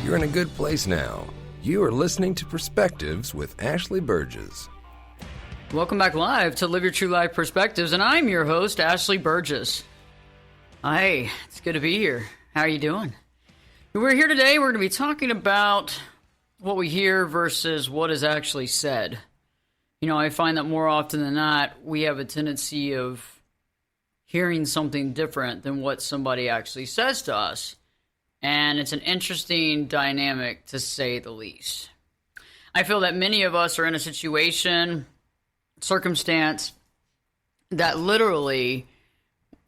You're in a good place now. You are listening to Perspectives with Ashley Burgess. Welcome back live to Live Your True Life Perspectives, and I'm your host, Ashley Burgess. Hey, it's good to be here. How are you doing? We're here today. We're going to be talking about what we hear versus what is actually said. You know, I find that more often than not, we have a tendency of hearing something different than what somebody actually says to us. And it's an interesting dynamic, to say the least. I feel that many of us are in a situation, circumstance, that literally,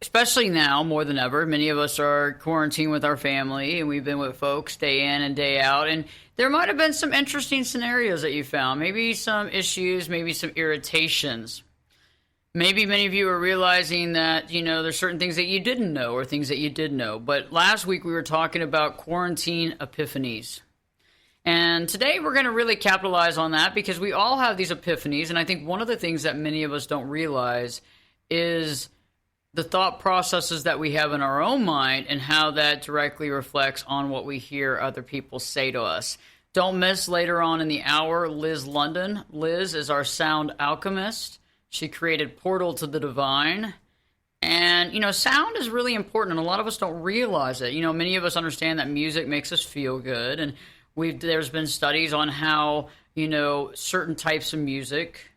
especially now more than ever, many of us are quarantined with our family, and we've been with folks day in and day out. And there might have been some interesting scenarios that you found, maybe some issues, maybe some irritations. Maybe many of you are realizing that, you know, there's certain things that you didn't know or things that you did know. But last week we were talking about quarantine epiphanies. And today we're going to really capitalize on that because we all have these epiphanies. And I think one of the things that many of us don't realize is the thought processes that we have in our own mind and how that directly reflects on what we hear other people say to us. Don't miss later on in the hour, Liz London. Liz is our sound alchemist. She created Portal to the Divine. And, you know, sound is really important, and a lot of us don't realize it. You know, many of us understand that music makes us feel good, and there's been studies on how, you know, certain types of music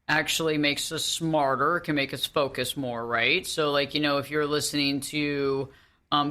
actually makes us smarter, can make us focus more, right? So, like, you know, if you're listening to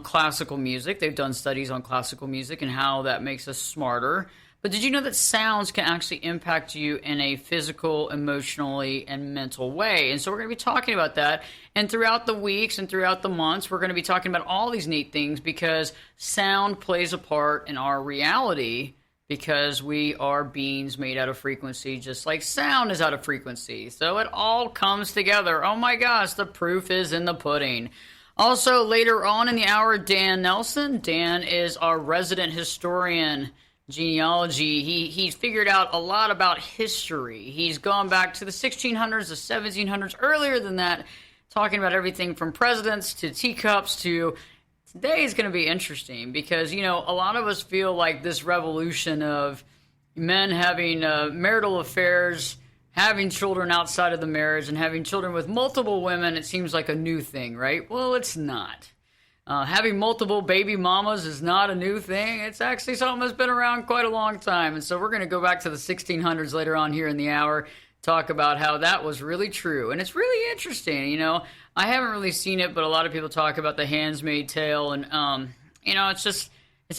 classical music, they've done studies on classical music and how that makes us smarter. But did you know that sounds can actually impact you in a physical, emotionally, and mental way? And so we're going to be talking about that. And throughout the weeks and throughout the months, we're going to be talking about all these neat things because sound plays a part in our reality because we are beings made out of frequency, just like sound is out of frequency. So it all comes together. Oh my gosh, the proof is in the pudding. Also, later on in the hour, Dan Nelson. Dan is our resident historian. Genealogy. He's figured out a lot about history. He's gone back to the 1600s, the 1700s, earlier than that, talking about everything from presidents to teacups to today is going to be interesting because, you know, a lot of us feel like this revolution of men having marital affairs, having children outside of the marriage, and having children with multiple women, it seems like a new thing, right? Well, it's not. Having multiple baby mamas is not a new thing. It's actually something that's been around quite a long time. And so we're going to go back to the 1600s later on here in the hour, talk about how that was really true. And it's really interesting. You know, I haven't really seen it, but a lot of people talk about the Handmaid's Tale. And, you know, it's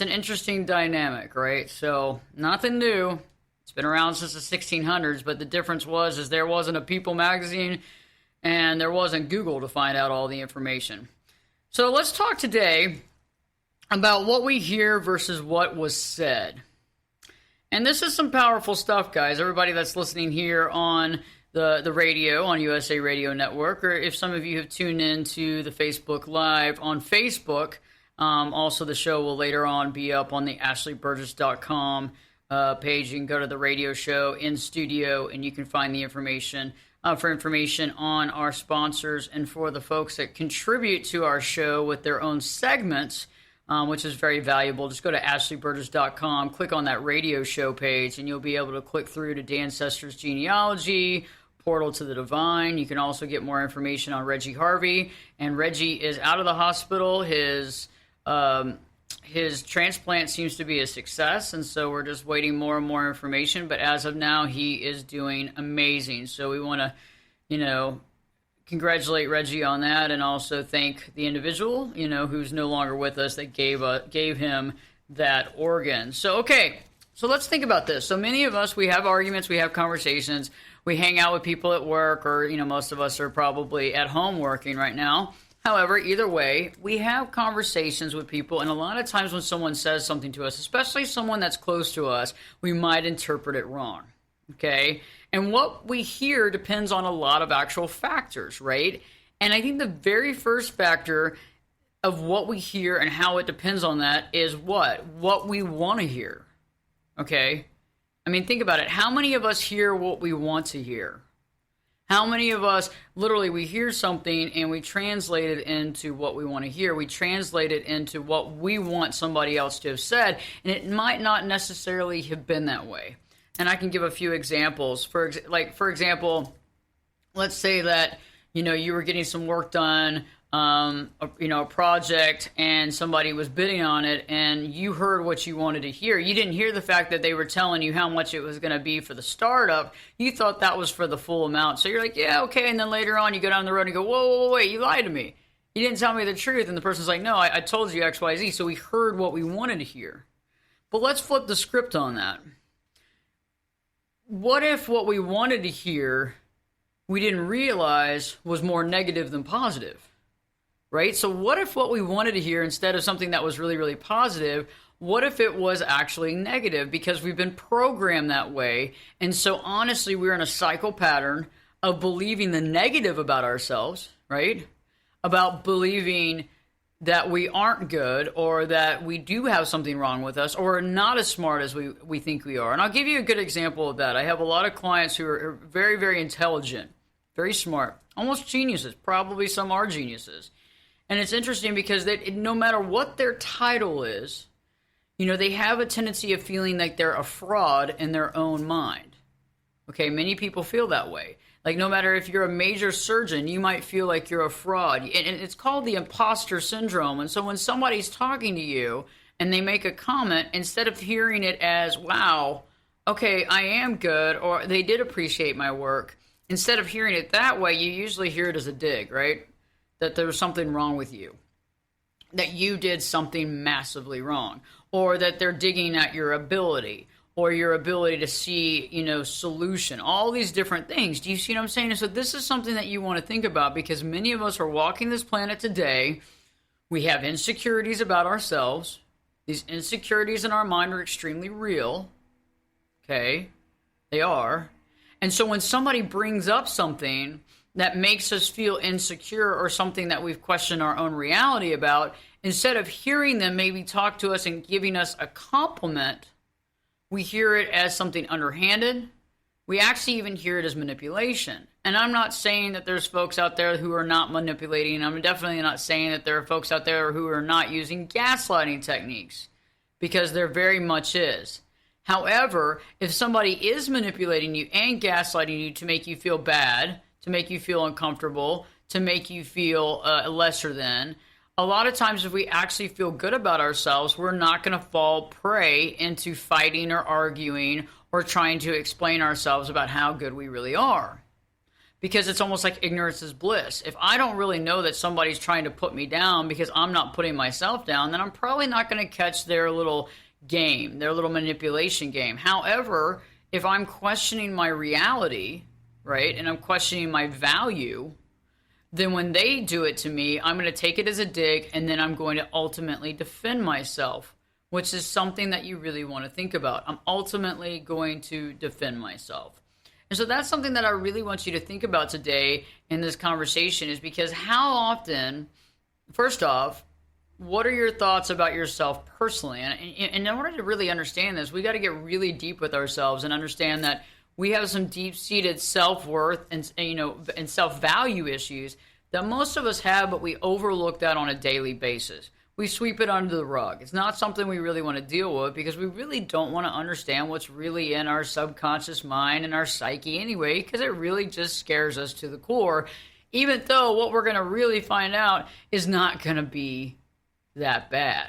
an interesting dynamic, right? So nothing new. It's been around since the 1600s. But the difference is there wasn't a People magazine and there wasn't Google to find out all the information. So let's talk today about what we hear versus what was said. And this is some powerful stuff, guys. Everybody that's listening here on the radio, on USA Radio Network, or if some of you have tuned in to the Facebook Live on Facebook, also the show will later on be up on the ashleyburgess.com page. You can go to the radio show in studio and you can find the information. For information on our sponsors and for the folks that contribute to our show with their own segments, which is very valuable. Just go to ashleyburgess.com, click on that radio show page, and you'll be able to click through to Dan Sester's Genealogy, Portal to the Divine. You can also get more information on Reggie Harvey. And Reggie is out of the hospital. His transplant seems to be a success, and so we're just waiting more and more information. But as of now, he is doing amazing. So we want to, you know, congratulate Reggie on that and also thank the individual, you know, who's no longer with us that gave him that organ. So, okay, so let's think about this. So many of us, we have arguments, we have conversations, we hang out with people at work, or, you know, most of us are probably at home working right now. However, either way, we have conversations with people, and a lot of times when someone says something to us, especially someone that's close to us, we might interpret it wrong, okay? And what we hear depends on a lot of actual factors, right? And I think the very first factor of what we hear and how it depends on that is what? What we want to hear, okay? I mean, think about it. How many of us hear what we want to hear? How many of us, literally, we hear something and we translate it into what we want to hear. We translate it into what we want somebody else to have said, and it might not necessarily have been that way. And I can give a few examples. For example, let's say that, you were getting some work done, a project, and somebody was bidding on it, and you heard what you wanted to hear. You didn't hear the fact that they were telling you how much it was going to be for the startup. You thought that was for the full amount. So you're like, yeah, okay. And then later on, you go down the road and go, whoa, wait, you lied to me. You didn't tell me the truth. And the person's like, no, I told you X, Y, Z. So we heard what we wanted to hear. But let's flip the script on that. What if what we wanted to hear we didn't realize was more negative than positive? Right? So what if what we wanted to hear, instead of something that was really, really positive, what if it was actually negative? Because we've been programmed that way. And so honestly, we're in a cycle pattern of believing the negative about ourselves, right? About believing that we aren't good, or that we do have something wrong with us, or are not as smart as we think we are. And I'll give you a good example of that. I have a lot of clients who are very, very intelligent, very smart, almost geniuses. Probably some are geniuses. And it's interesting because no matter what their title is, they have a tendency of feeling like they're a fraud in their own mind. Okay, many people feel that way. Like, no matter if you're a major surgeon, you might feel like you're a fraud. And it's called the imposter syndrome. And so when somebody's talking to you and they make a comment, instead of hearing it as, wow, okay, I am good, or they did appreciate my work, instead of hearing it that way, you usually hear it as a dig, right? That there was something wrong with you, that you did something massively wrong, or that they're digging at your ability, or your ability to see, solution, all these different things. Do you see what I'm saying? So this is something that you want to think about, because many of us are walking this planet today. We have insecurities about ourselves. These insecurities in our mind are extremely real. Okay? They are. And so when somebody brings up something that makes us feel insecure, or something that we've questioned our own reality about, instead of hearing them maybe talk to us and giving us a compliment, we hear it as something underhanded. We actually even hear it as manipulation. And I'm not saying that there's folks out there who are not manipulating. I'm definitely not saying that there are folks out there who are not using gaslighting techniques, because there very much is. However, if somebody is manipulating you and gaslighting you to make you feel bad, to make you feel uncomfortable, to make you feel lesser than, a lot of times if we actually feel good about ourselves, we're not going to fall prey into fighting or arguing or trying to explain ourselves about how good we really are. Because it's almost like ignorance is bliss. If I don't really know that somebody's trying to put me down because I'm not putting myself down, then I'm probably not going to catch their little game, their little manipulation game. However, if I'm questioning my reality, right, and I'm questioning my value, then when they do it to me, I'm going to take it as a dig, and then I'm going to ultimately defend myself, which is something that you really want to think about. I'm ultimately going to defend myself. And so that's something that I really want you to think about today in this conversation, is because how often, first off, what are your thoughts about yourself personally? And in order to really understand this, we got to get really deep with ourselves and understand that we have some deep-seated self-worth and self-value issues that most of us have, but we overlook that on a daily basis. We sweep it under the rug. It's not something we really want to deal with, because we really don't want to understand what's really in our subconscious mind and our psyche anyway, because it really just scares us to the core, even though what we're going to really find out is not going to be that bad,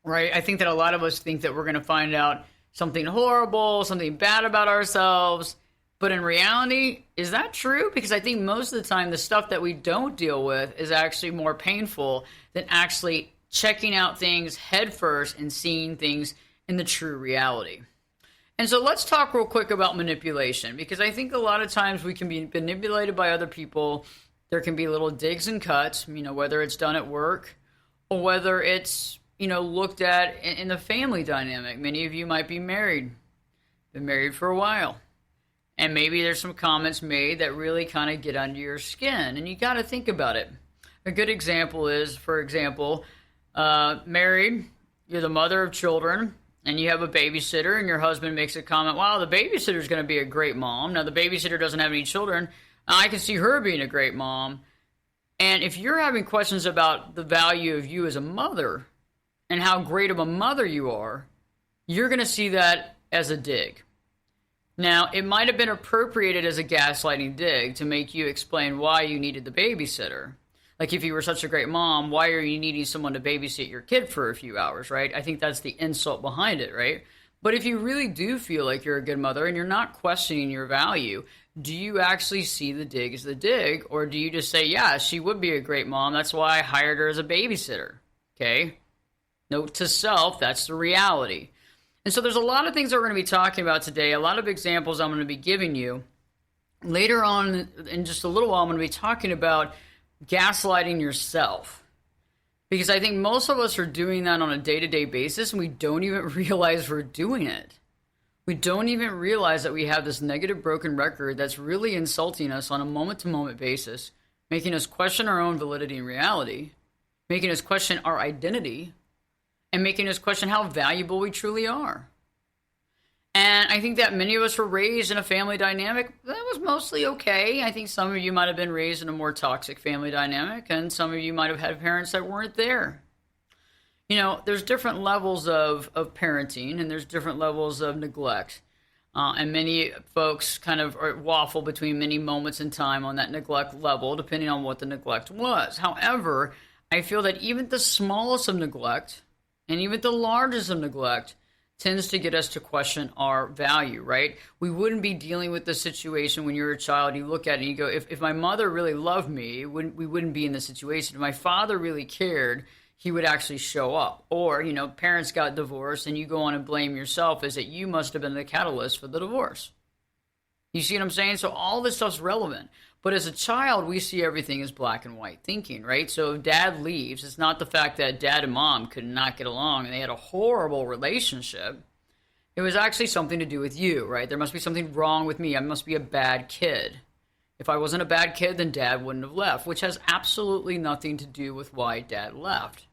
right? I think that a lot of us think that we're going to find out something horrible, something bad about ourselves. But in reality, is that true? Because I think most of the time, the stuff that we don't deal with is actually more painful than actually checking out things head first and seeing things in the true reality. And so let's talk real quick about manipulation, because I think a lot of times we can be manipulated by other people. There can be little digs and cuts, whether it's done at work or whether it's looked at in the family dynamic. Many of you might be married, been married for a while, and maybe there's some comments made that really kind of get under your skin, and you got to think about it. A good example is, for example, married, you're the mother of children, and you have a babysitter, and your husband makes a comment, wow, the babysitter's going to be a great mom. Now, the babysitter doesn't have any children, I can see her being a great mom. And if you're having questions about the value of you as a mother and how great of a mother you are, you're going to see that as a dig. Now, it might have been appropriated as a gaslighting dig to make you explain why you needed the babysitter. Like, if you were such a great mom, why are you needing someone to babysit your kid for a few hours, right? I think that's the insult behind it, right? But if you really do feel like you're a good mother and you're not questioning your value, do you actually see the dig as the dig? Or do you just say, yeah, she would be a great mom. That's why I hired her as a babysitter. Okay? Note to self, that's the reality. And so there's a lot of things that we're going to be talking about today, a lot of examples I'm going to be giving you. Later on, in just a little while, I'm going to be talking about gaslighting yourself. Because I think most of us are doing that on a day-to-day basis, and we don't even realize we're doing it. We don't even realize that we have this negative broken record that's really insulting us on a moment-to-moment basis, making us question our own validity and reality, making us question our identity, and making us question how valuable we truly are. And I think that many of us were raised in a family dynamic that was mostly okay. I think some of you might have been raised in a more toxic family dynamic, and some of you might have had parents that weren't there. You know, there's different levels of parenting, and there's different levels of neglect. And many folks kind of waffle between many moments in time on that neglect level, depending on what the neglect was. However, I feel that even the smallest of neglect, and even the largest of neglect, tends to get us to question our value, right? We wouldn't be dealing with this situation when you're a child. You look at it and you go, if my mother really loved me, we wouldn't be in this situation. If my father really cared, he would actually show up. Or, you know, parents got divorced and you go on and blame yourself as that you must have been the catalyst for the divorce. You see what I'm saying? So all this stuff's relevant. But as a child, we see everything as black and white thinking, right? So if dad leaves, it's not the fact that dad and mom could not get along and they had a horrible relationship. It was actually something to do with you, right? There must be something wrong with me. I must be a bad kid. If I wasn't a bad kid, then dad wouldn't have left, which has absolutely nothing to do with why dad left.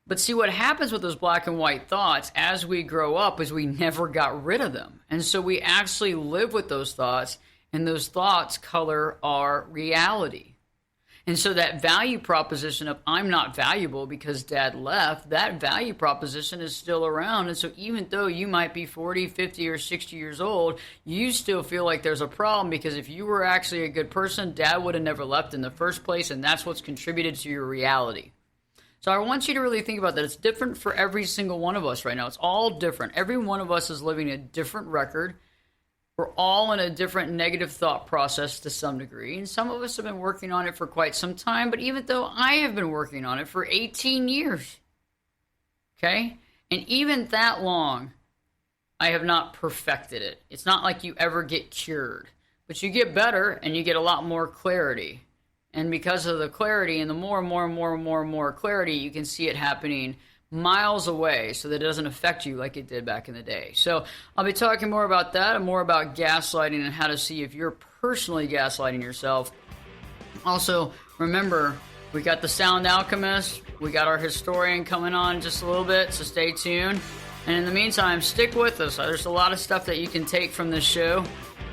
But see, what happens with those black and white thoughts as we grow up is we never got rid of them. And so we actually live with those thoughts, and those thoughts color our reality. And so that value proposition of I'm not valuable because dad left, that value proposition is still around. And so even though you might be 40, 50, or 60 years old, you still feel like there's a problem because if you were actually a good person, dad would have never left in the first place, and that's what's contributed to your reality. So I want you to really think about that. It's different for every single one of us right now. It's all different. Every one of us is living a different record. We're all in a different negative thought process to some degree. And some of us have been working on it for quite some time. But even though I have been working on it for 18 years, okay? And even that long, I have not perfected it. It's not like you ever get cured. But you get better and you get a lot more clarity. And because of the clarity and the more clarity, you can see it happening miles away so that it doesn't affect you like it did back in the day. So I'll be talking more about that and more about gaslighting and how to see if you're personally gaslighting yourself. Also, remember, we got the sound alchemist. We got our historian coming on in just a little bit, so stay tuned. And in the meantime, stick with us. There's a lot of stuff that you can take from this show.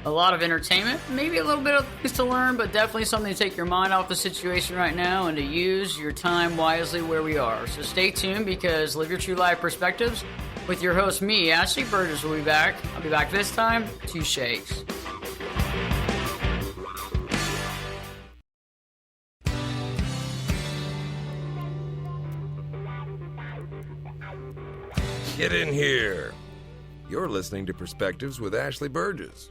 A lot of entertainment, maybe a little bit of things to learn, but definitely something to take your mind off the situation right now and to use your time wisely where we are. So stay tuned because Live Your True Life Perspectives with your host, me, Ashley Burgess, will be back. I'll be back this time, 2 shakes. Get in here. You're listening to Perspectives with Ashley Burgess.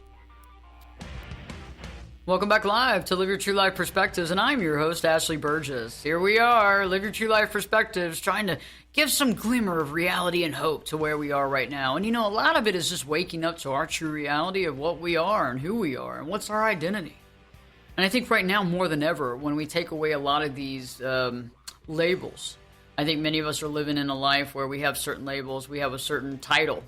Welcome back live to Live Your True Life Perspectives, and I'm your host, Ashley Burgess. Here we are, Live Your True Life Perspectives, trying to give some glimmer of reality and hope to where we are right now. And you know, a lot of it is just waking up to our true reality of what we are and who we are and what's our identity. And I think right now, more than ever, when we take away a lot of these labels, I think many of us are living in a life where we have certain labels, we have a certain title.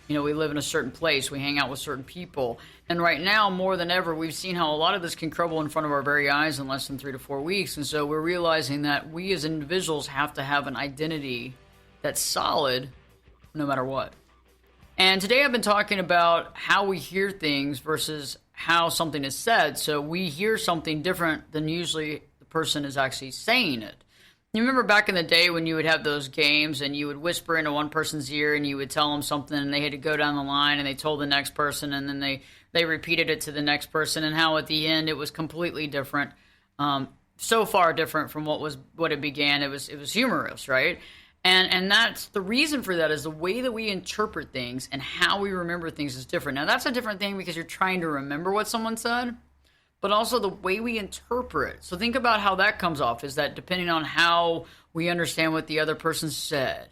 You know, we live in a certain place, we hang out with certain people. And right now, more than ever, we've seen how a lot of this can crumble in front of our very eyes in less than 3 to 4 weeks. And so we're realizing that we as individuals have to have an identity that's solid no matter what. And today I've been talking about how we hear things versus how something is said. So we hear something different than usually the person is actually saying it. You remember back in the day when you would have those games and you would whisper into one person's ear and you would tell them something and they had to go down the line and they told the next person and then they repeated it to the next person, and how at the end it was completely different. So far different from what it began. It was humorous, right? And that's the reason for that, is the way that we interpret things and how we remember things is different. Now that's a different thing because you're trying to remember what someone said, but also the way we interpret. So think about how that comes off, is that depending on how we understand what the other person said,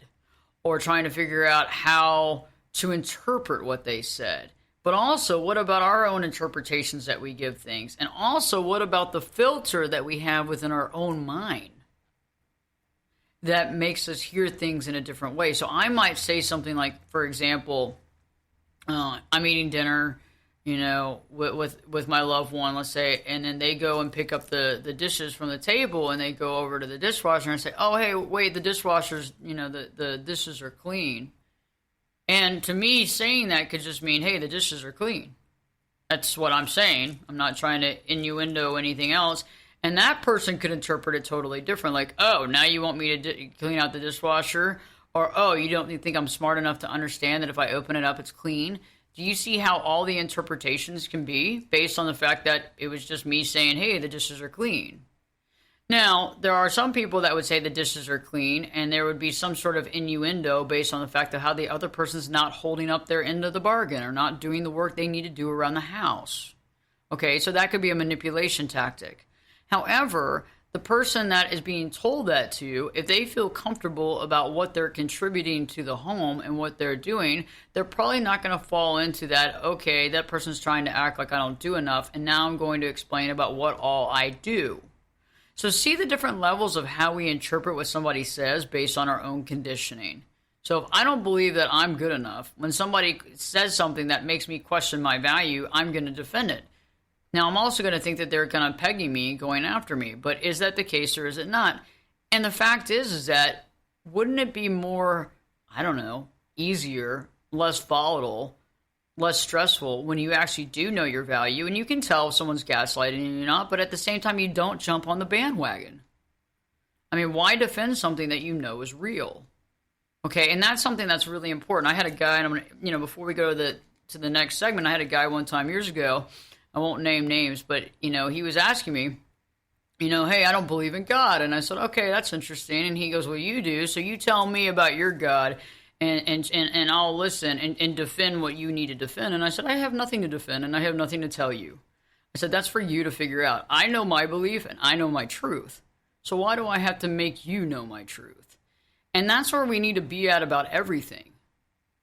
or trying to figure out how to interpret what they said. But also, what about our own interpretations that we give things? And also, what about the filter that we have within our own mind that makes us hear things in a different way? So I might say something like, for example, I'm eating dinner, with my loved one, let's say, and then they go and pick up the dishes from the table and they go over to the dishwasher and say, oh, hey, wait, the dishwasher's, the dishes are clean. And to me, saying that could just mean, hey, the dishes are clean. That's what I'm saying. I'm not trying to innuendo anything else. And that person could interpret it totally different. Like, oh, now you want me to clean out the dishwasher? Or, oh, you don't think I'm smart enough to understand that if I open it up, it's clean? Do you see how all the interpretations can be based on the fact that it was just me saying, hey, the dishes are clean? Now, there are some people that would say the dishes are clean, and there would be some sort of innuendo based on the fact of how the other person's not holding up their end of the bargain or not doing the work they need to do around the house. Okay, so that could be a manipulation tactic. However, the person that is being told that to, if they feel comfortable about what they're contributing to the home and what they're doing, they're probably not going to fall into that, okay, that person's trying to act like I don't do enough, and now I'm going to explain about what all I do. So see the different levels of how we interpret what somebody says based on our own conditioning. So if I don't believe that I'm good enough, when somebody says something that makes me question my value, I'm going to defend it. Now, I'm also going to think that they're kind of pegging me, going after me. But is that the case or is it not? And the fact is that wouldn't it be more, I don't know, easier, less volatile, less stressful when you actually do know your value and you can tell if someone's gaslighting you or not, but at the same time, you don't jump on the bandwagon? I mean, why defend something that you know is real? Okay, and that's something that's really important. I had a guy, and I'm gonna, before we go to the next segment, I had a guy one time years ago. I won't name names, but, he was asking me, hey, I don't believe in God. And I said, okay, that's interesting. And he goes, well, you do. So you tell me about your God and I'll listen and defend what you need to defend. And I said, I have nothing to defend and I have nothing to tell you. I said, that's for you to figure out. I know my belief and I know my truth. So why do I have to make you know my truth? And that's where we need to be at about everything.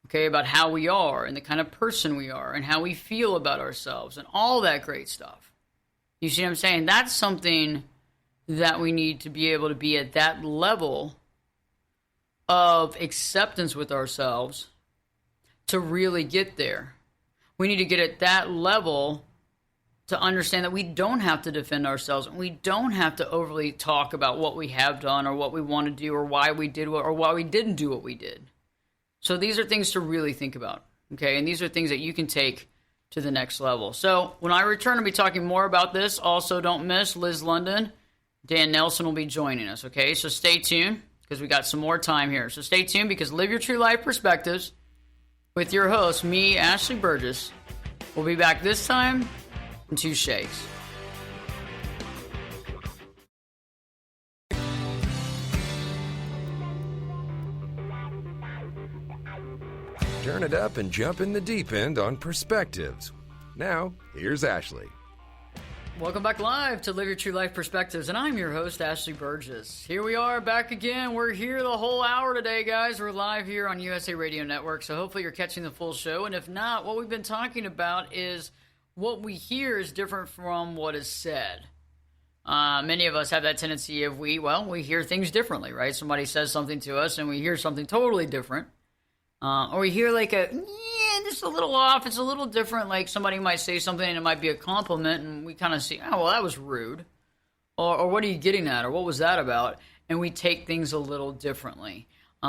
Okay, about how we are and the kind of person we are and how we feel about ourselves and all that great stuff. You see what I'm saying? That's something that we need to be able to be at that level of acceptance with ourselves to really get there. We need to get at that level to understand that we don't have to defend ourselves and we don't have to overly talk about what we have done or what we want to do or why we did what, or why we didn't do what we did. So these are things to really think about, okay? And these are things that you can take to the next level. So when I return, I'll be talking more about this. Also, don't miss Liz London. Dan Nelson will be joining us, okay? So stay tuned because we got some more time here. So stay tuned because Live Your True Life Perspectives with your host, me, Ashley Burgess. We'll be back this time in 2 shakes. Turn it up and jump in the deep end on Perspectives. Now, here's Ashley. Welcome back live to Live Your True Life Perspectives, and I'm your host, Ashley Burgess. Here we are back again. We're here the whole hour today, guys. We're live here on USA Radio Network, so hopefully you're catching the full show. And if not, what we've been talking about is what we hear is different from what is said. Many of us have that tendency of we hear things differently, right? Somebody says something to us, and we hear something totally different. Or we hear like this is a little off, it's a little different, like somebody might say something and it might be a compliment and we kind of see, oh, well, that was rude. Or what are you getting at? Or what was that about? And we take things a little differently.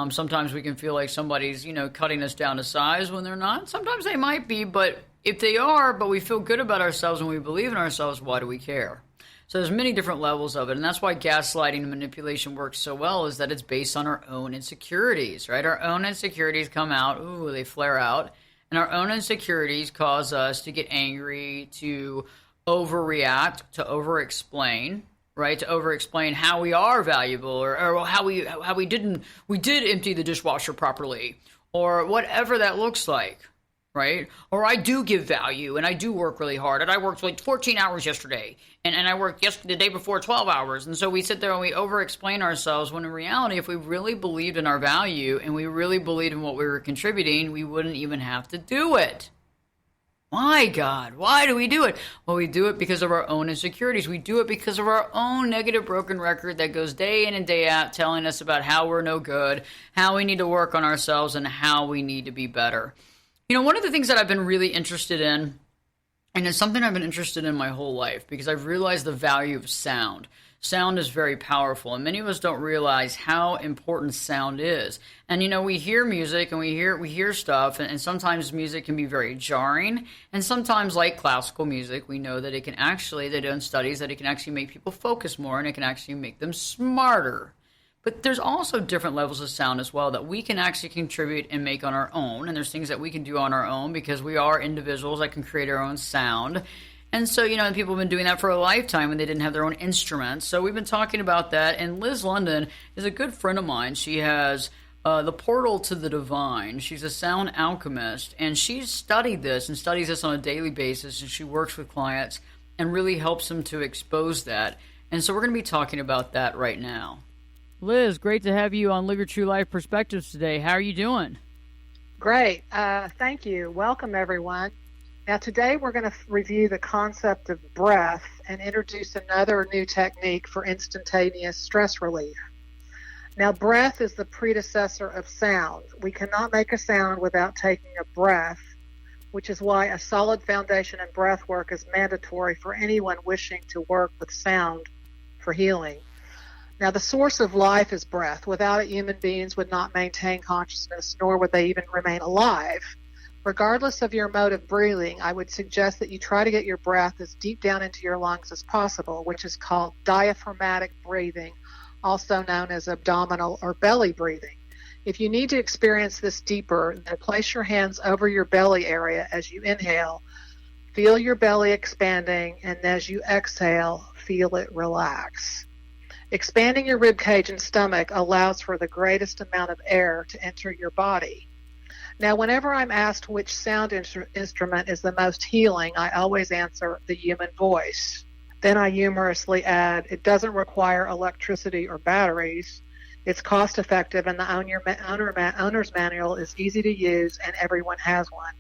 Sometimes we can feel like somebody's, cutting us down to size when they're not. Sometimes they might be, but if they are, but we feel good about ourselves and we believe in ourselves, why do we care? So there's many different levels of it, and that's why gaslighting and manipulation works so well, is that it's based on our own insecurities, right? Our own insecurities come out, they flare out, and our own insecurities cause us to get angry, to overreact, to over-explain, right? To over-explain how we are valuable, or how we did empty the dishwasher properly, or whatever that looks like. Right? Or I do give value and I do work really hard. And I worked like 14 hours yesterday. And I worked the day before 12 hours. And so we sit there and we over-explain ourselves, when in reality, if we really believed in our value and we really believed in what we were contributing, we wouldn't even have to do it. Why, God? Why do we do it? Well, we do it because of our own insecurities. We do it because of our own negative broken record that goes day in and day out telling us about how we're no good, how we need to work on ourselves, and how we need to be better. One of the things that I've been really interested in, and it's something I've been interested in my whole life, because I've realized the value of sound. Sound is very powerful, and many of us don't realize how important sound is. And, we hear music and we hear stuff, and sometimes music can be very jarring. And sometimes, like classical music, we know that they done studies that it can actually make people focus more, and it can actually make them smarter. But there's also different levels of sound as well that we can actually contribute and make on our own. And there's things that we can do on our own because we are individuals that can create our own sound. And so, people have been doing that for a lifetime when they didn't have their own instruments. So we've been talking about that. And Liz London is a good friend of mine. She has the Portal to the Divine. She's a sound alchemist. And she's studied this and studies this on a daily basis. And she works with clients and really helps them to expose that. And so we're going to be talking about that right now. Liz, great to have you on Live Your True Life Perspectives today. How are you doing? Great. Thank you. Welcome, everyone. Now, today we're going to review the concept of breath and introduce another new technique for instantaneous stress relief. Now, breath is the predecessor of sound. We cannot make a sound without taking a breath, which is why a solid foundation in breath work is mandatory for anyone wishing to work with sound for healing. Now, the source of life is breath. Without it, human beings would not maintain consciousness, nor would they even remain alive. Regardless of your mode of breathing, I would suggest that you try to get your breath as deep down into your lungs as possible, which is called diaphragmatic breathing, also known as abdominal or belly breathing. If you need to experience this deeper, then place your hands over your belly area as you inhale. Feel your belly expanding, and as you exhale, feel it relax. Expanding your rib cage and stomach allows for the greatest amount of air to enter your body. Now, whenever I'm asked which sound instrument is the most healing, I always answer the human voice. Then I humorously add, it doesn't require electricity or batteries. It's cost effective, and the owner's manual is easy to use, and everyone has one.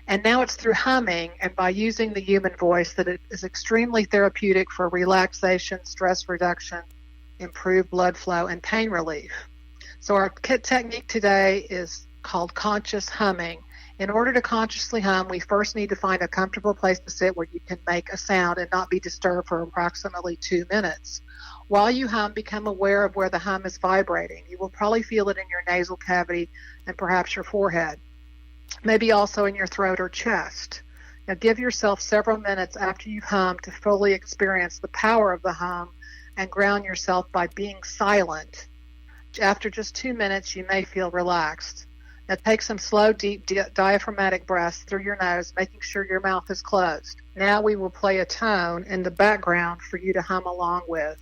And now it's through humming and by using the human voice that it is extremely therapeutic for relaxation, stress reduction, improved blood flow, and pain relief. So our technique today is called conscious humming. In order to consciously hum, we first need to find a comfortable place to sit where you can make a sound and not be disturbed for approximately 2 minutes. While you hum, become aware of where the hum is vibrating. You will probably feel it in your nasal cavity and perhaps your forehead, maybe also in your throat or chest. Now give yourself several minutes after you've hummed to fully experience the power of the hum and ground yourself by being silent. After just 2 minutes, you may feel relaxed. Now take some slow, deep, diaphragmatic breaths through your nose, making sure your mouth is closed. Now we will play a tone in the background for you to hum along with.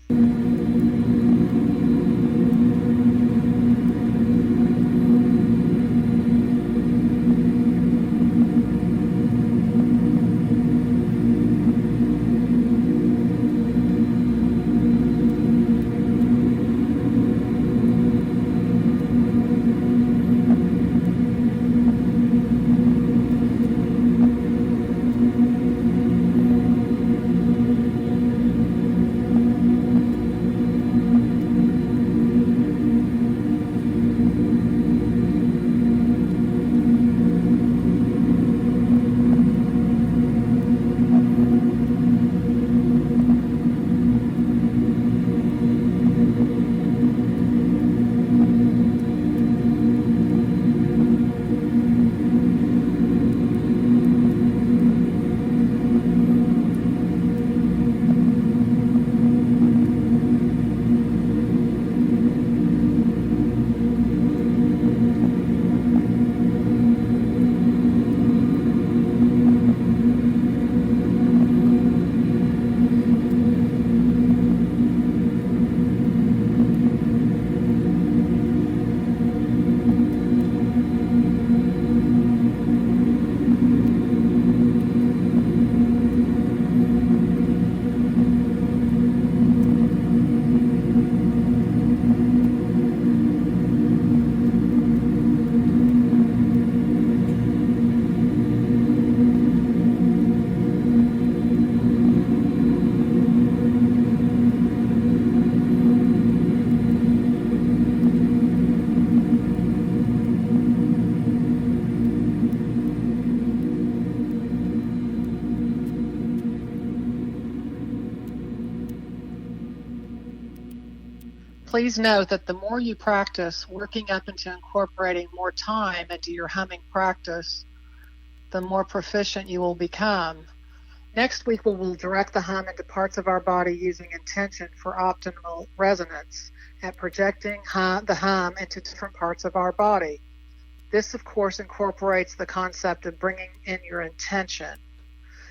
Please note that the more you practice working up into incorporating more time into your humming practice, the more proficient you will become. Next week, we will direct the hum into parts of our body using intention for optimal resonance and projecting the hum into different parts of our body. This, of course, incorporates the concept of bringing in your intention.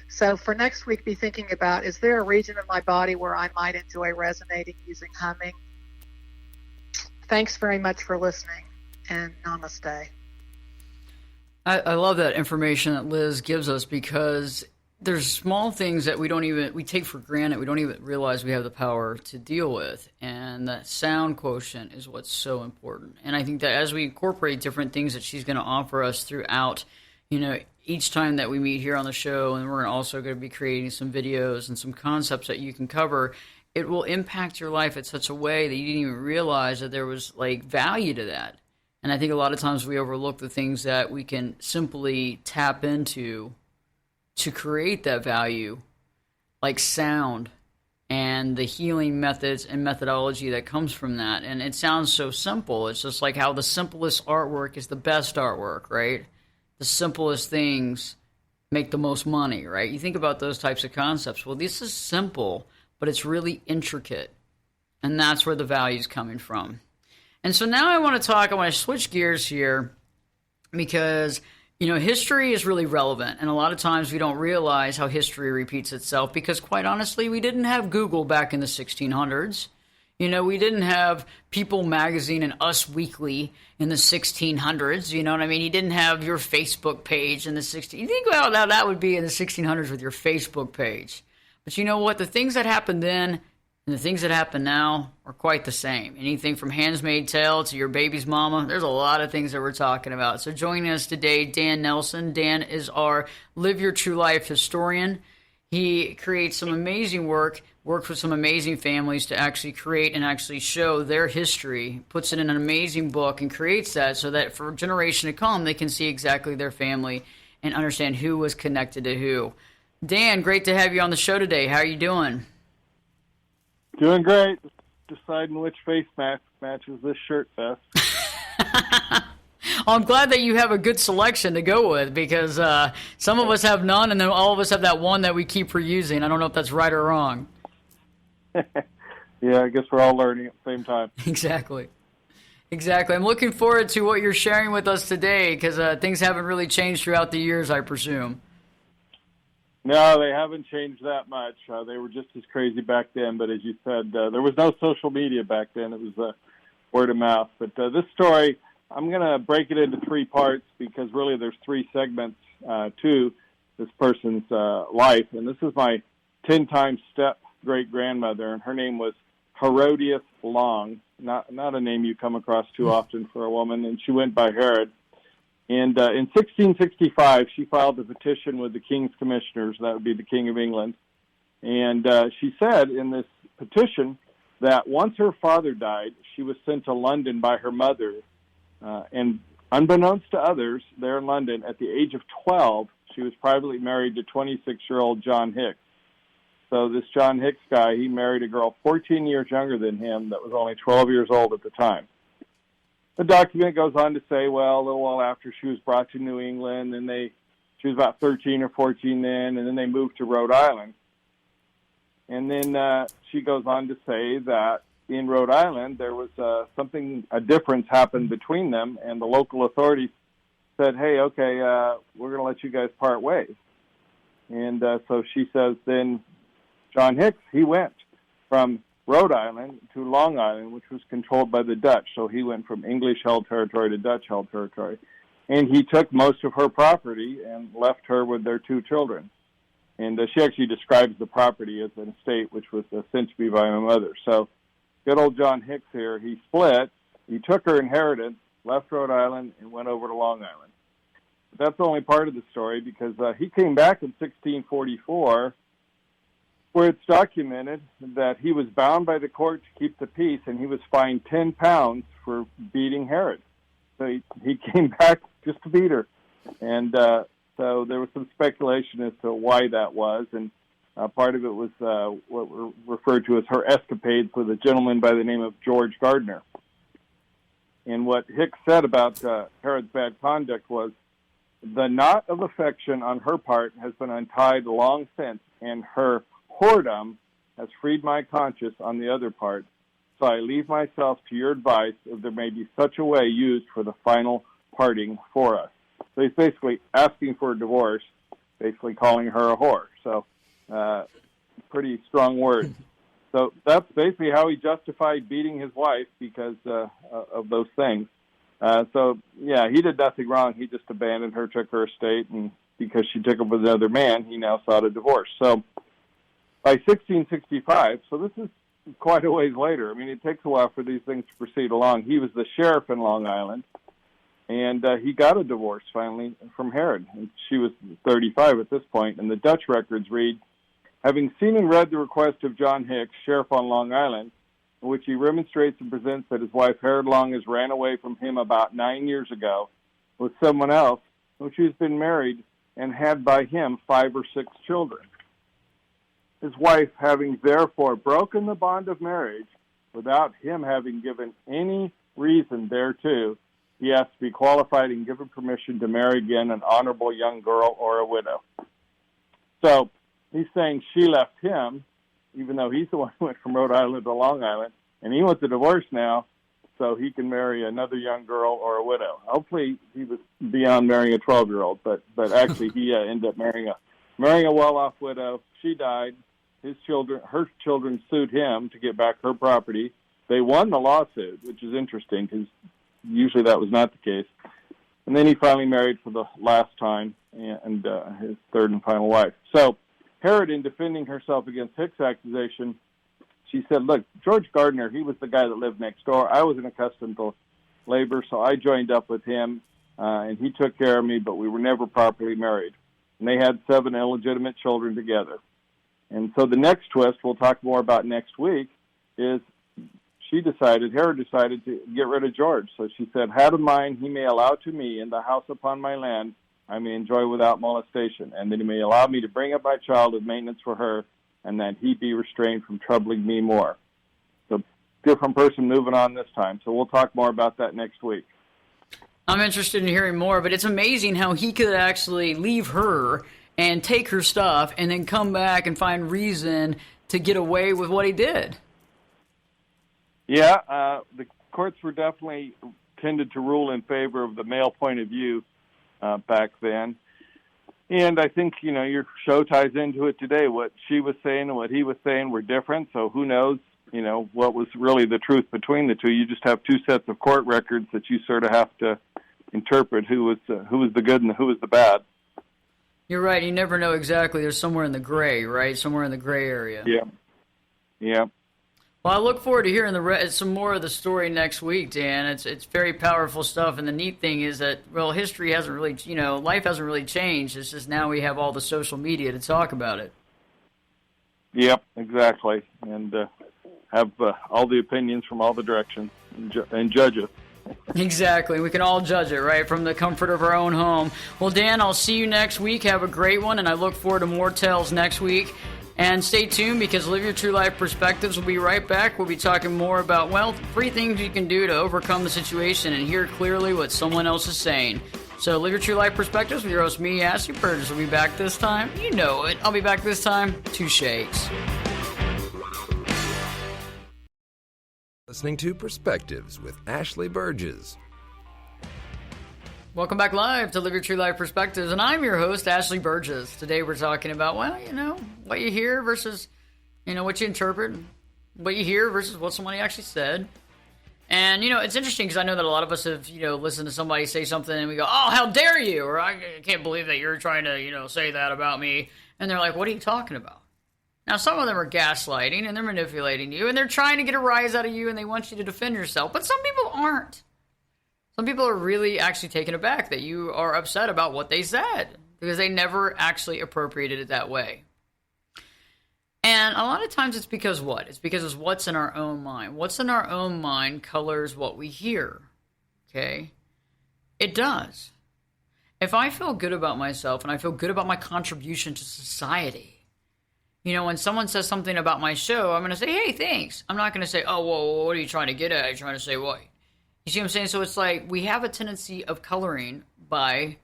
So for next week, be thinking about, is there a region of my body where I might enjoy resonating using humming? Thanks very much for listening, and namaste. I love that information that Liz gives us, because there's small things that we take for granted. We don't even realize we have the power to deal with. And that sound quotient is what's so important. And I think that as we incorporate different things that she's going to offer us throughout, each time that we meet here on the show, and we're also going to be creating some videos and some concepts that you can cover, it will impact your life in such a way that you didn't even realize that there was value to that. And I think a lot of times we overlook the things that we can simply tap into to create that value, like sound and the healing methods and methodology that comes from that. And it sounds so simple. It's just like how the simplest artwork is the best artwork, right? The simplest things make the most money, right? You think about those types of concepts. Well, this is simple, but it's really intricate. And that's where the value is coming from. And so now I want to switch gears here, because history is really relevant, and a lot of times we don't realize how history repeats itself, because quite honestly, we didn't have Google back in the 1600s. We didn't have People Magazine and Us Weekly in the 1600s. You know what I mean? You didn't have your Facebook page in the 1600s. You think about how that would be in the 1600s with your Facebook page. But you know what? The things that happened then and the things that happen now are quite the same. Anything from Handmaid's Tale to your baby's mama, there's a lot of things that we're talking about. So joining us today, Dan Nelson. Dan is our Live Your True Life historian. He creates some amazing works with some amazing families to actually create and actually show their history, puts it in an amazing book and creates that so that for a generation to come, they can see exactly their family and understand who was connected to who. Dan, great to have you on the show today. How are you doing? Doing great. Deciding which face mask matches this shirt best. Well, I'm glad that you have a good selection to go with, because some of us have none, and then all of us have that one that we keep reusing. I don't know if that's right or wrong. Yeah, I guess we're all learning at the same time. Exactly. I'm looking forward to what you're sharing with us today, because things haven't really changed throughout the years, I presume. No, they haven't changed that much. They were just as crazy back then, but as you said, there was no social media back then. It was word of mouth. But this story, I'm going to break it into three parts, because really there's three segments to this person's life. And this is my 10-time step-great-grandmother, and her name was Herodias Long, not a name you come across too often for a woman, and she went by Herod. And in 1665, she filed a petition with the King's Commissioners, that would be the King of England. And she said in this petition that once her father died, she was sent to London by her mother. And unbeknownst to others there in London, at the age of 12, she was privately married to 26-year-old John Hicks. So this John Hicks guy, he married a girl 14 years younger than him that was only 12 years old at the time. The document goes on to say, well, a little while after she was brought to New England, and she was about 13 or 14 then, and then they moved to Rhode Island. And then she goes on to say that in Rhode Island, there was a difference happened between them, and the local authorities said, hey, okay, we're going to let you guys part ways. And so she says then John Hicks, he went from Rhode Island to Long Island, which was controlled by the Dutch. So he went from English-held territory to Dutch-held territory. And he took most of her property and left her with their two children. And she actually describes the property as an estate, which was sent to me by my mother. So good old John Hicks here, he split. He took her inheritance, left Rhode Island, and went over to Long Island. But that's only part of the story, because he came back in 1644, where it's documented that he was bound by the court to keep the peace, and he was fined 10 pounds for beating Herod. So he came back just to beat her. And so there was some speculation as to why that was. And Part of it was what were referred to as her escapades with a gentleman by the name of George Gardner. And what Hicks said about Herod's bad conduct was, the knot of affection on her part has been untied long since, and her whoredom has freed my conscience on the other part. So I leave myself to your advice if there may be such a way used for the final parting for us. So he's basically asking for a divorce, basically calling her a whore. So pretty strong words. So that's basically how he justified beating his wife because of those things. So, yeah, he did nothing wrong. He just abandoned her, took her estate, and because she took up with another man, he now sought a divorce. So by 1665, so this is quite a ways later. I mean, it takes a while for these things to proceed along. He was the sheriff in Long Island, and he got a divorce finally from Herod. And she was 35 at this point, and the Dutch records read, having seen and read the request of John Hicks, sheriff on Long Island, in which he remonstrates and presents that his wife Herod Long has ran away from him about 9 years ago with someone else, whom she has been married and had by him 5 or 6 children. His wife, having therefore broken the bond of marriage without him having given any reason thereto, he has to be qualified and given permission to marry again an honorable young girl or a widow. So he's saying she left him, even though he's the one who went from Rhode Island to Long Island, and he wants a divorce now so he can marry another young girl or a widow. Hopefully he was beyond marrying a 12-year-old, but actually he ended up marrying a well-off widow. She died. Her children sued him to get back her property. They won the lawsuit, which is interesting because usually that was not the case. And then he finally married for the last time and his third and final wife. So Herod, in defending herself against Hicks' accusation, she said, look, George Gardner, he was the guy that lived next door. I wasn't accustomed to labor, so I joined up with him, and he took care of me, but we were never properly married. And they had 7 illegitimate children together. And so the next twist we'll talk more about next week is Herod decided to get rid of George. So she said, had of mine he may allow to me in the house upon my land, I may enjoy without molestation, and that he may allow me to bring up my child with maintenance for her, and that he be restrained from troubling me more. So different person moving on this time. So we'll talk more about that next week. I'm interested in hearing more, but it's amazing how he could actually leave her and take her stuff and then come back and find reason to get away with what he did. Yeah, the courts were definitely tended to rule in favor of the male point of view back then. And I think, your show ties into it today. What she was saying and what he was saying were different, so who knows, what was really the truth between the two. You just have 2 sets of court records that you sort of have to interpret who was the good and who was the bad. You're right. You never know exactly. There's somewhere in the gray, right? Somewhere in the gray area. Yeah. Well, I look forward to hearing some more of the story next week, Dan. It's very powerful stuff, and the neat thing is that, history hasn't really, life hasn't really changed. It's just now we have all the social media to talk about it. Yep, exactly. And have all the opinions from all the directions and judge it. Exactly. We can all judge it, right, from the comfort of our own home. Well, Dan, I'll see you next week. Have a great one, and I look forward to more tales next week. And stay tuned because Live Your True Life Perspectives will be right back. We'll be talking more about, 3 things you can do to overcome the situation and hear clearly what someone else is saying. So Live Your True Life Perspectives with your host, me, Ashley Burgess, will be back this time. You know it. I'll be back this time. 2 shakes. Listening to Perspectives with Ashley Burgess. Welcome back live to Live Your True Life Perspectives, and I'm your host, Ashley Burgess. Today we're talking about, what you hear versus, what you interpret, what you hear versus what somebody actually said. And, it's interesting because I know that a lot of us have, listened to somebody say something and we go, oh, how dare you? Or I can't believe that you're trying to, say that about me. And they're like, what are you talking about? Now, some of them are gaslighting and they're manipulating you and they're trying to get a rise out of you and they want you to defend yourself. But some people aren't. Some people are really actually taken aback that you are upset about what they said because they never actually appropriated it that way. And a lot of times it's because what? It's because it's what's in our own mind. What's in our own mind colors what we hear. Okay? It does. If I feel good about myself and I feel good about my contribution to society, when someone says something about my show, I'm going to say, hey, thanks. I'm not going to say, oh, well, what are you trying to get at? Are you trying to say what? You see what I'm saying? So it's like we have a tendency of coloring by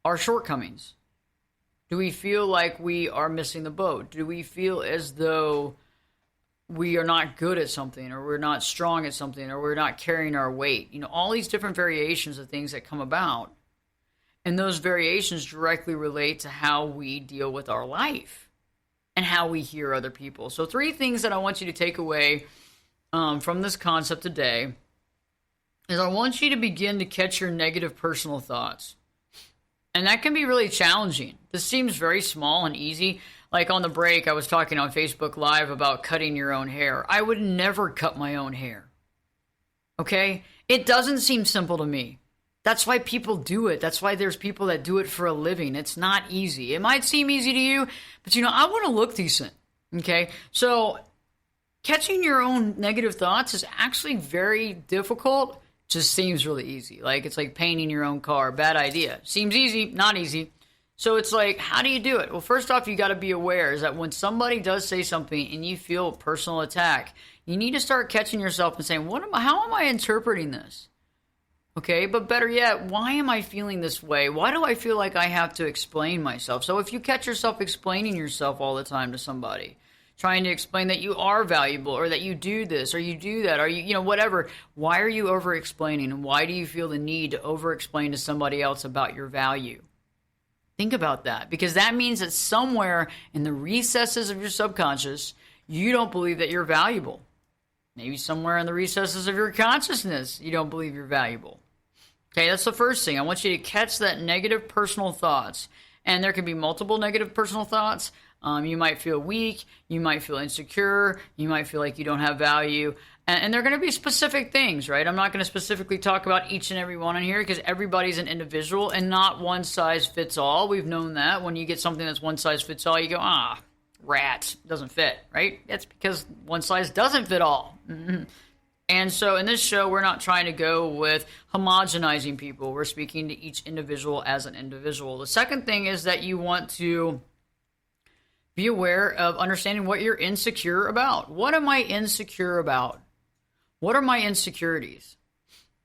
our shortcomings. Do we feel like we are missing the boat? Do we feel as though we are not good at something, or we're not strong at something, or we're not carrying our weight? All these different variations of things that come about. And those variations directly relate to how we deal with our life and how we hear other people. So 3 things that I want you to take away from this concept today is I want you to begin to catch your negative personal thoughts. And that can be really challenging. This seems very small and easy. Like on the break, I was talking on Facebook Live about cutting your own hair. I would never cut my own hair. Okay? It doesn't seem simple to me. That's why people do it. That's why there's people that do it for a living. It's not easy. It might seem easy to you, but I want to look decent. Okay? So catching your own negative thoughts is actually very difficult. Just seems really easy. Like it's like painting your own car. Bad idea. Seems easy, not easy. So it's like, how do you do it? Well, first off, you got to be aware is that when somebody does say something and you feel a personal attack, you need to start catching yourself and saying, how am I interpreting this? Okay, but better yet, why am I feeling this way? Why do I feel like I have to explain myself? So if you catch yourself explaining yourself all the time to somebody, trying to explain that you are valuable, or that you do this, or you do that, or whatever, why are you over-explaining? And why do you feel the need to over-explain to somebody else about your value? Think about that, because that means that somewhere in the recesses of your subconscious, you don't believe that you're valuable. Maybe somewhere in the recesses of your consciousness, you don't believe you're valuable. Okay, that's the first thing. I want you to catch that negative personal thoughts. And there can be multiple negative personal thoughts. You might feel weak. You might feel insecure. You might feel like you don't have value. And they're going to be specific things, right? I'm not going to specifically talk about each and every one in here because everybody's an individual and not one size fits all. We've known that. When you get something that's one size fits all, you go, rat, doesn't fit, right? That's because one size doesn't fit all. Mm-hmm. And so in this show, we're not trying to go with homogenizing people. We're speaking to each individual as an individual. The second thing is that you want to be aware of understanding what you're insecure about. What am I insecure about? What are my insecurities?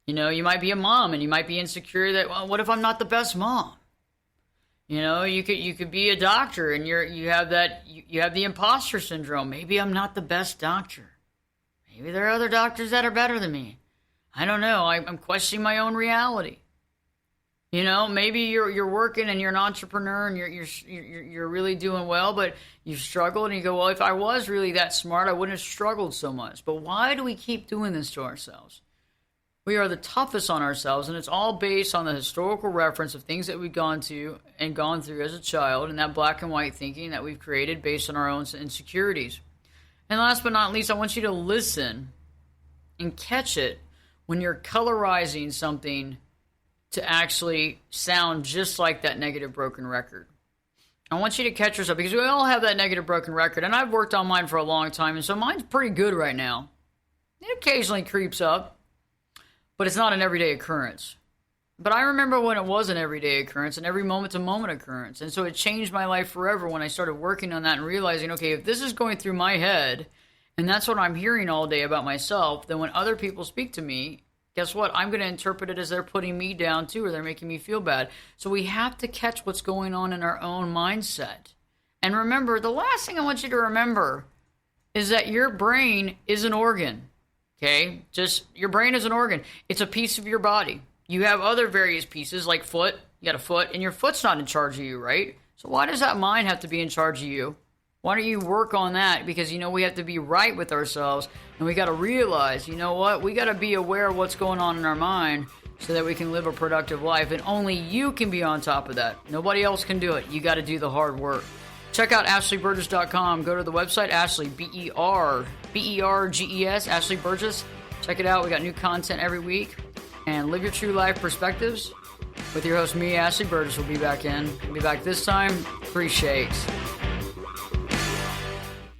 You might be a mom and you might be insecure that, well, what if I'm not the best mom? You could be a doctor and you have the imposter syndrome. Maybe I'm not the best doctor. Maybe there are other doctors that are better than me. I don't know. I'm questioning my own reality. Maybe you're working and you're an entrepreneur and you're really doing well, but you've struggled and you go, well, if I was really that smart, I wouldn't have struggled so much. But why do we keep doing this to ourselves? We are the toughest on ourselves, and it's all based on the historical reference of things that we've gone through as a child, and that black and white thinking that we've created based on our own insecurities. And last but not least, I want you to listen and catch it when you're colorizing something to actually sound just like that negative broken record. I want you to catch yourself, because we all have that negative broken record, and I've worked on mine for a long time, and so mine's pretty good right now. It occasionally creeps up, but it's not an everyday occurrence. But I remember when it was an everyday occurrence, and every moment-to-moment occurrence, and so it changed my life forever when I started working on that and realizing, okay, if this is going through my head, and that's what I'm hearing all day about myself, then when other people speak to me, guess what? I'm going to interpret it as they're putting me down too, or they're making me feel bad. So we have to catch what's going on in our own mindset. And remember, the last thing I want you to remember is that your brain is an organ, okay? Just your brain is an organ. It's a piece of your body. You have other various pieces like foot. You got a foot, and your foot's not in charge of you, right? So why does that mind have to be in charge of you? Why don't you work on that? Because, we have to be right with ourselves, and we got to realize, we got to be aware of what's going on in our mind so that we can live a productive life, and only you can be on top of that. Nobody else can do it. You got to do the hard work. Check out AshleyBurgess.com. Go to the website, Ashley, B-E-R-G-E-S, Ashley Burgess. Check it out. We got new content every week. And live your true life perspectives with your host, me, Ashley Burgess. We'll be back this time. Appreciate.